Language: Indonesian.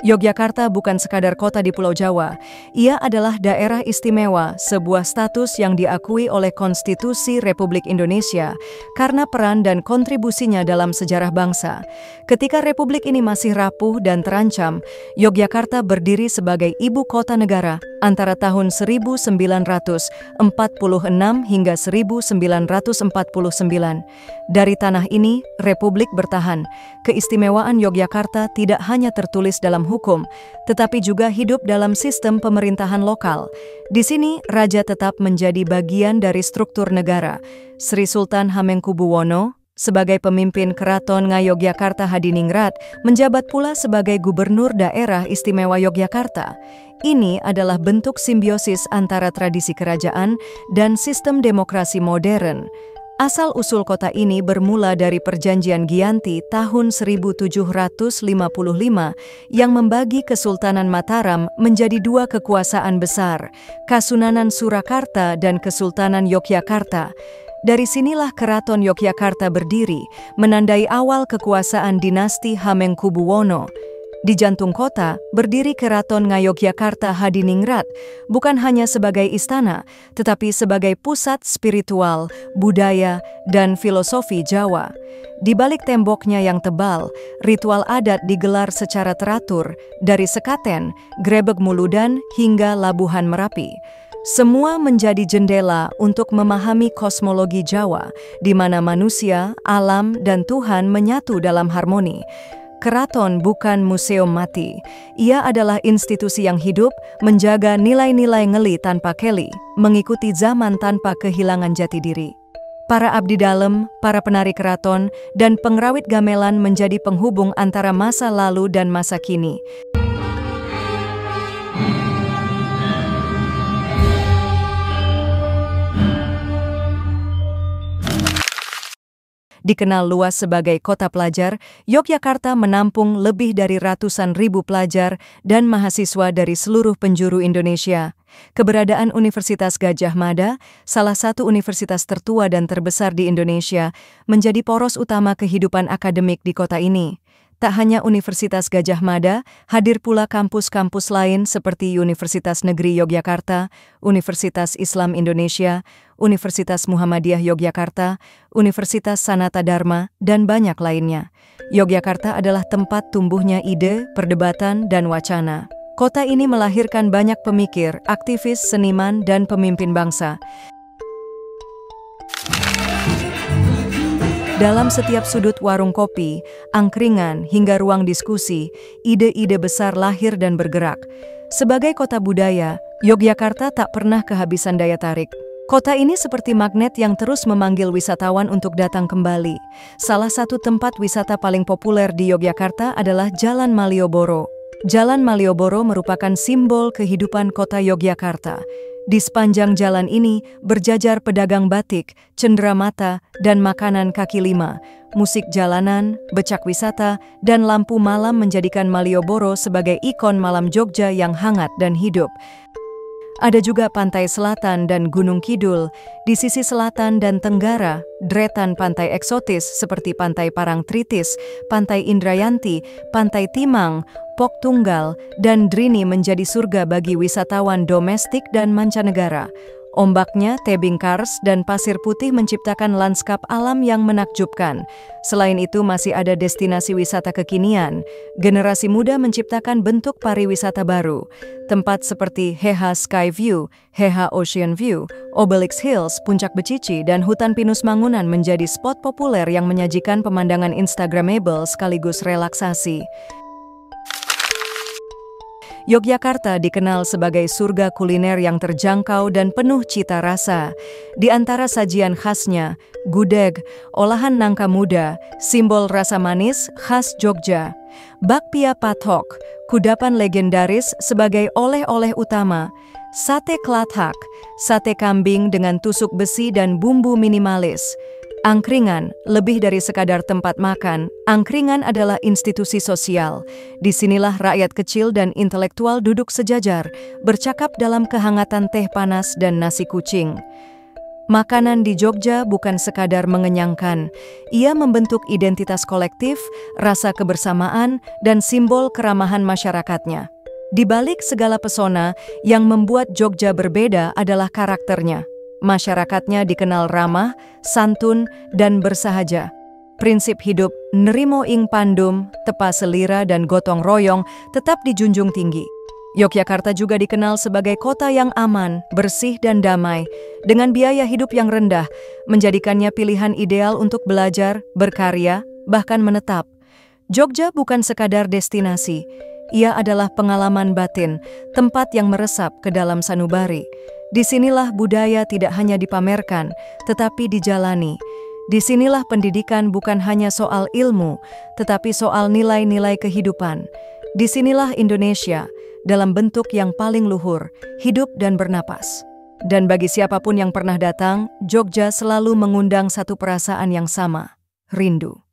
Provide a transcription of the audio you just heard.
Yogyakarta bukan sekadar kota di Pulau Jawa, ia adalah daerah istimewa, sebuah status yang diakui oleh Konstitusi Republik Indonesia karena peran dan kontribusinya dalam sejarah bangsa. Ketika Republik ini masih rapuh dan terancam, Yogyakarta berdiri sebagai ibu kota negara antara tahun 1946 hingga 1949. Dari tanah ini, Republik bertahan. Keistimewaan Yogyakarta tidak hanya tertulis dalam hukum, tetapi juga hidup dalam sistem pemerintahan lokal. Di sini, raja tetap menjadi bagian dari struktur negara. Sri Sultan Hamengkubuwono, sebagai pemimpin Keraton Ngayogyakarta Hadiningrat, menjabat pula sebagai gubernur daerah istimewa Yogyakarta. Ini adalah bentuk simbiosis antara tradisi kerajaan dan sistem demokrasi modern. Asal-usul kota ini bermula dari Perjanjian Giyanti tahun 1755 yang membagi Kesultanan Mataram menjadi dua kekuasaan besar, Kasunanan Surakarta dan Kesultanan Yogyakarta. Dari sinilah Keraton Yogyakarta berdiri, menandai awal kekuasaan dinasti Hamengkubuwono. Di jantung kota, berdiri Keraton Ngayogyakarta Hadiningrat, bukan hanya sebagai istana, tetapi sebagai pusat spiritual, budaya, dan filosofi Jawa. Di balik temboknya yang tebal, ritual adat digelar secara teratur, dari Sekaten, Grebeg Muludan, hingga Labuhan Merapi. Semua menjadi jendela untuk memahami kosmologi Jawa, di mana manusia, alam, dan Tuhan menyatu dalam harmoni. Keraton bukan museum mati. Ia adalah institusi yang hidup, menjaga nilai-nilai ngeli tanpa keli, mengikuti zaman tanpa kehilangan jati diri. Para abdi dalem, para penari keraton, dan pengrawit gamelan menjadi penghubung antara masa lalu dan masa kini. Dikenal luas sebagai kota pelajar, Yogyakarta menampung lebih dari ratusan ribu pelajar dan mahasiswa dari seluruh penjuru Indonesia. Keberadaan Universitas Gadjah Mada, salah satu universitas tertua dan terbesar di Indonesia, menjadi poros utama kehidupan akademik di kota ini. Tak hanya Universitas Gadjah Mada, hadir pula kampus-kampus lain seperti Universitas Negeri Yogyakarta, Universitas Islam Indonesia, Universitas Muhammadiyah Yogyakarta, Universitas Sanata Dharma, dan banyak lainnya. Yogyakarta adalah tempat tumbuhnya ide, perdebatan, dan wacana. Kota ini melahirkan banyak pemikir, aktivis, seniman, dan pemimpin bangsa. Dalam setiap sudut warung kopi, angkringan, hingga ruang diskusi, ide-ide besar lahir dan bergerak. Sebagai kota budaya, Yogyakarta tak pernah kehabisan daya tarik. Kota ini seperti magnet yang terus memanggil wisatawan untuk datang kembali. Salah satu tempat wisata paling populer di Yogyakarta adalah Jalan Malioboro. Jalan Malioboro merupakan simbol kehidupan kota Yogyakarta. Di sepanjang jalan ini berjajar pedagang batik, cenderamata, dan makanan kaki lima. Musik jalanan, becak wisata, dan lampu malam menjadikan Malioboro sebagai ikon malam Jogja yang hangat dan hidup. Ada juga pantai selatan dan Gunung Kidul. Di sisi selatan dan tenggara, deretan pantai eksotis seperti Pantai Parangtritis, Pantai Indrayanti, Pantai Timang, Pok Tunggal, dan Drini menjadi surga bagi wisatawan domestik dan mancanegara. Ombaknya, tebing kars, dan pasir putih menciptakan lanskap alam yang menakjubkan. Selain itu masih ada destinasi wisata kekinian. Generasi muda menciptakan bentuk pariwisata baru. Tempat seperti Heha Sky View, Heha Ocean View, Obelix Hills, Puncak Becici, dan Hutan Pinus Mangunan menjadi spot populer yang menyajikan pemandangan Instagramable sekaligus relaksasi. Yogyakarta dikenal sebagai surga kuliner yang terjangkau dan penuh cita rasa. Di antara sajian khasnya, gudeg, olahan nangka muda, simbol rasa manis khas Jogja. Bakpia pathok, kudapan legendaris sebagai oleh-oleh utama. Sate klathak, sate kambing dengan tusuk besi dan bumbu minimalis. Angkringan, lebih dari sekadar tempat makan, angkringan adalah institusi sosial. Disinilah rakyat kecil dan intelektual duduk sejajar, bercakap dalam kehangatan teh panas dan nasi kucing. Makanan di Jogja bukan sekadar mengenyangkan, ia membentuk identitas kolektif, rasa kebersamaan, dan simbol keramahan masyarakatnya. Di balik segala pesona, yang membuat Jogja berbeda adalah karakternya. Masyarakatnya dikenal ramah, santun, dan bersahaja. Prinsip hidup Nrimo ing Pandum, tepa selira dan gotong royong tetap dijunjung tinggi. Yogyakarta juga dikenal sebagai kota yang aman, bersih, dan damai, dengan biaya hidup yang rendah, menjadikannya pilihan ideal untuk belajar, berkarya, bahkan menetap. Jogja bukan sekadar destinasi, ia adalah pengalaman batin, tempat yang meresap ke dalam sanubari. Disinilah budaya tidak hanya dipamerkan, tetapi dijalani. Disinilah pendidikan bukan hanya soal ilmu, tetapi soal nilai-nilai kehidupan. Disinilah Indonesia, dalam bentuk yang paling luhur, hidup dan bernapas. Dan bagi siapapun yang pernah datang, Jogja selalu mengundang satu perasaan yang sama, rindu.